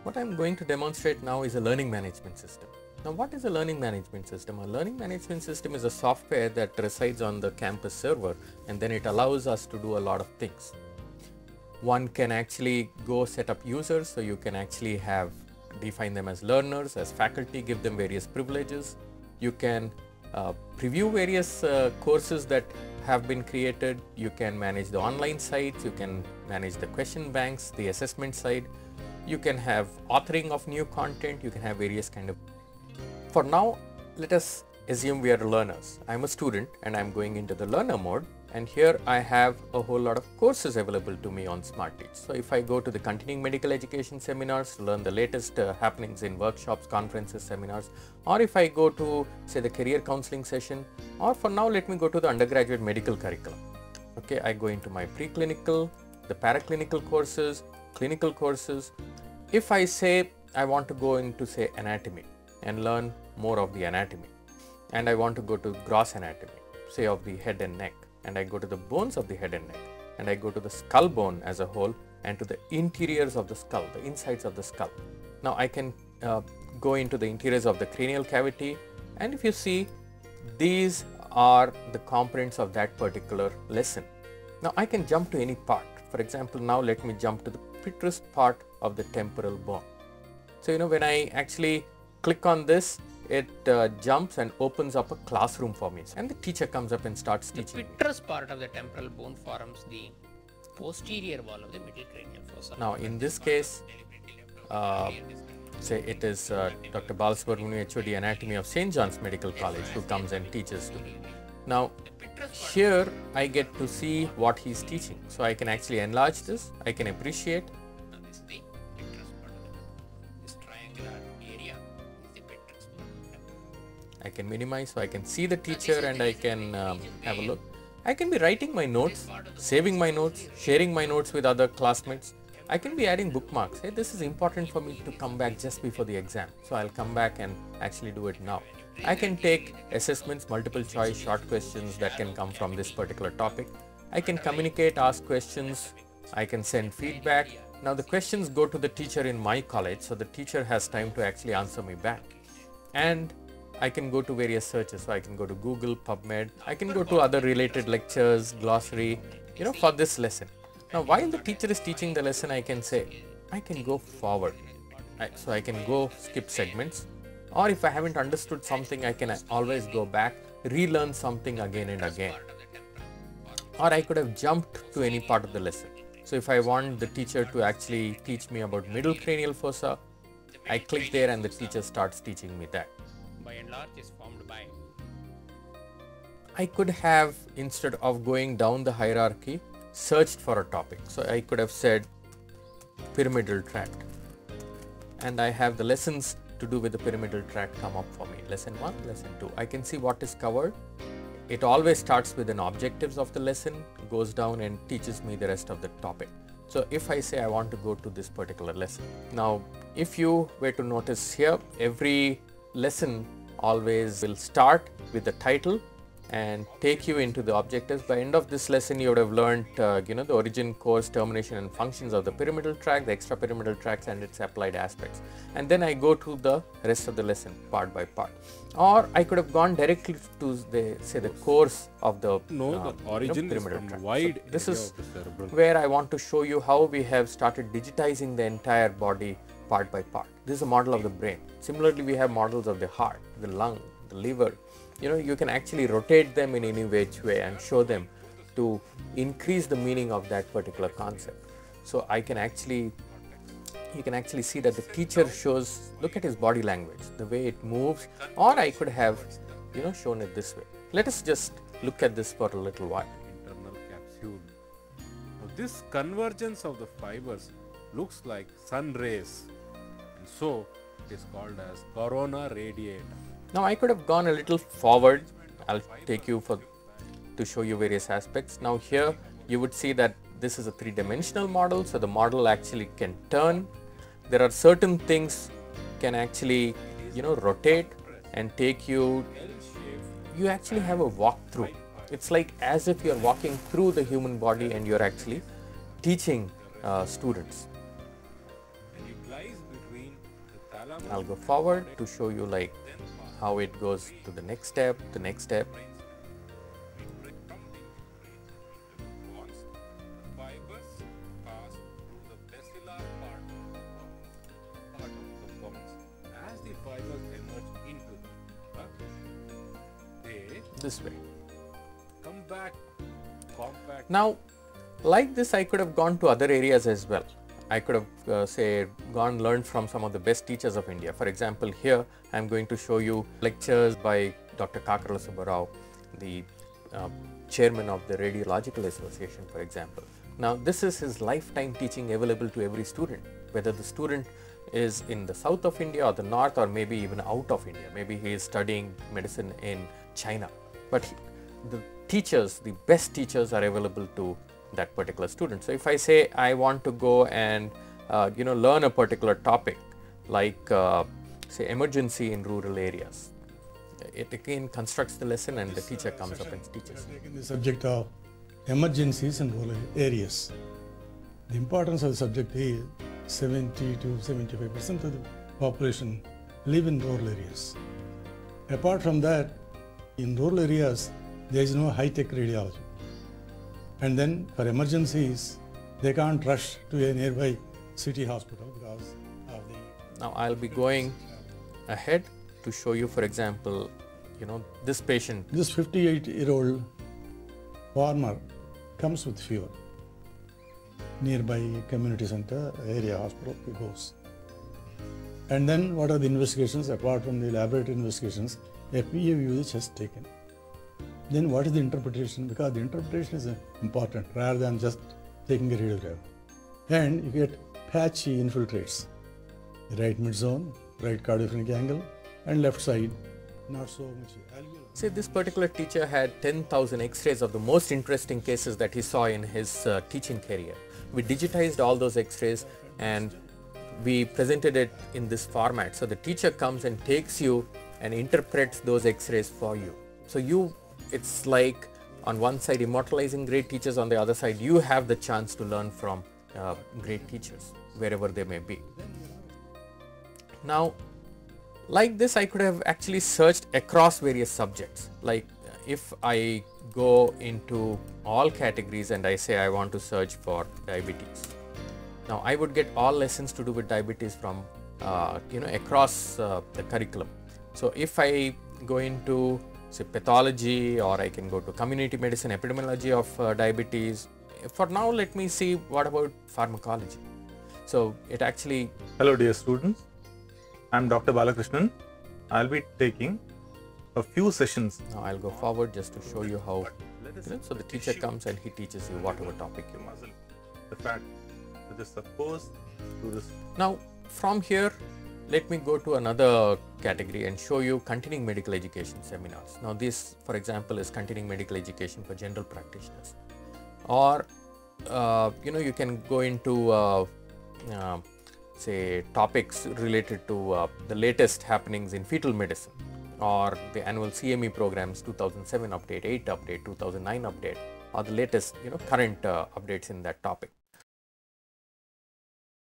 What I'm going to demonstrate now is a learning management system. Now, what is a learning management system? A learning management system is a software that resides on the campus server, and then it allows us to do a lot of things. One can actually go set up users, so you can actually define them as learners, as faculty, give them various privileges. You can preview various courses that have been created. You can manage the online sites, you can manage the question banks, the assessment side. You can have authoring of new content, you can have various kind of. For now, let us assume we are learners. I'm a student and I'm going into the learner mode, and here I have a whole lot of courses available to me on SmartTeach. So if I go to the continuing medical education seminars to learn the latest happenings in workshops, conferences, seminars, or if I go to say the career counseling session, or for now let me go to the undergraduate medical curriculum. Okay, I go into my preclinical, the paraclinical courses, clinical courses. If I say I want to go into say anatomy and learn more of the anatomy, and I want to go to gross anatomy, say of the head and neck, and I go to the bones of the head and neck, and I go to the skull bone as a whole and to the interiors of the skull, the insides of the skull. Now I can go into the interiors of the cranial cavity, and if you see, these are the components of that particular lesson. Now I can jump to any part. For example, now let me jump to the petrous part of the temporal bone. So when I actually click on this, it jumps and opens up a classroom for me, and the teacher comes up and starts teaching. The petrous part of the temporal bone forms the posterior wall of the middle cranial fossa. Now in this case, say it is Dr. Balasubramanian, HOD Anatomy of St. John's Medical College, who comes and teaches to me. Now here I get to see what he's teaching, so I can actually enlarge this, I can appreciate. Now this is the petrous part of this triangular area is the petrous part. I can minimize, so I can see the teacher and I can have a look. I can be writing my notes, saving my notes, sharing my notes with other classmates. I can be adding bookmarks. Hey, this is important for me to come back just before the exam, so I'll come back and actually do it now. I can take assessments, multiple choice, short questions that can come from this particular topic. I can communicate, ask questions, I can send feedback. Now the questions go to the teacher in my college, so the teacher has time to actually answer me back. And I can go to various searches, so I can go to Google, PubMed, I can go to other related lectures, glossary, for this lesson. Now while the teacher is teaching the lesson, I can say, I can go forward. So I can go skip segments, or if I haven't understood something, I can always go back, relearn something again and again. Or I could have jumped to any part of the lesson. So if I want the teacher to actually teach me about middle cranial fossa, I click there and the teacher starts teaching me that. By and large is formed by. I could have, instead of going down the hierarchy, searched for a topic. So I could have said pyramidal tract, and I have the lessons to do with the pyramidal tract come up for me. Lesson 1, lesson 2. I can see what is covered. It always starts with an objectives of the lesson, goes down and teaches me the rest of the topic. So if I say I want to go to this particular lesson. Now, if you were to notice here, every lesson always will start with the title and take you into the objectives. By end of this lesson, you would have learned the origin, course, termination and functions of the pyramidal tract, the extrapyramidal tracts and its applied aspects. And then I go to the rest of the lesson part by part. Or I could have gone directly to the course of the origin pyramidal is tract. wide. So this is the cerebral. where I want to show you how we have started digitizing the entire body part by part. This is a model of the brain. Similarly, we have models of the heart, the lung, the liver. You can actually rotate them in any which way and show them to increase the meaning of that particular concept. So you can actually see that the teacher shows, look at his body language, the way it moves, or I could have, shown it this way. Let us just look at this for a little while. Internal capsule. Now, this convergence of the fibers looks like sun rays, and so it is called as corona radiata. Now I could have gone a little forward. I'll take you to show you various aspects. Now here you would see that this is a three-dimensional model, so the model actually can turn. There are certain things can actually rotate and take you. You actually have a walkthrough. It's like as if you're walking through the human body and you're actually teaching students. It lies between I'll go forward to show you like how it goes to the next step, the next step. Once the fibers pass through the basilar part of the bones, as the fibers emerge into they This way. come back compact. Now, like this, I could have gone to other areas as well. I could have say gone learned from some of the best teachers of India. For example, here I am going to show you lectures by Dr. Kakarala Subbarao, the chairman of the Radiological Association, for example. Now, this is his lifetime teaching available to every student, whether the student is in the south of India or the north, or maybe even out of India. Maybe he is studying medicine in China, but the teachers, the best teachers, are available to that particular student. So if I say I want to go and learn a particular topic like say emergency in rural areas, it again constructs the lesson and the teacher comes up and teaches. Taking the subject of emergencies in rural areas. The importance of the subject is 70 to 75% of the population live in rural areas. Apart from that, in rural areas there is no high-tech radiology. And then for emergencies, they can't rush to a nearby city hospital because of the... Now I'll be going ahead to show you, for example, this patient. This 58-year-old farmer comes with fever. Nearby community center, area hospital, he goes. And then what are the investigations? Apart from the laboratory investigations, a PA usage is taken. Then what is the interpretation? Because the interpretation is important rather than just taking a radiograph. And you get patchy infiltrates. The right mid-zone, right cardiophrenic angle, and left side, not so much alveolar. Say this particular teacher had 10,000 x-rays of the most interesting cases that he saw in his teaching career. We digitized all those x-rays and we presented it in this format. So the teacher comes and takes you and interprets those x-rays for you. So it's like on one side immortalizing great teachers, on the other side you have the chance to learn from great teachers wherever they may be. Now, like this, I could have actually searched across various subjects. Like if I go into all categories and I say I want to search for diabetes. Now I would get all lessons to do with diabetes from across the curriculum. So if I go into say pathology, or I can go to community medicine, epidemiology of diabetes. For now, let me see what about pharmacology. So it actually... Hello dear students, I am Dr. Balakrishnan. I will be taking a few sessions. Now I'll go forward just to show you how, so the teacher comes and he teaches you whatever topic you want. The fact that is supposed to this. Now from here, let me go to another category and show you continuing medical education seminars. Now this, for example, is continuing medical education for general practitioners. Or, you can go into, say, topics related to the latest happenings in fetal medicine, or the annual CME programs, 2007 update, 8 update, 2009 update, or the latest, current updates in that topic.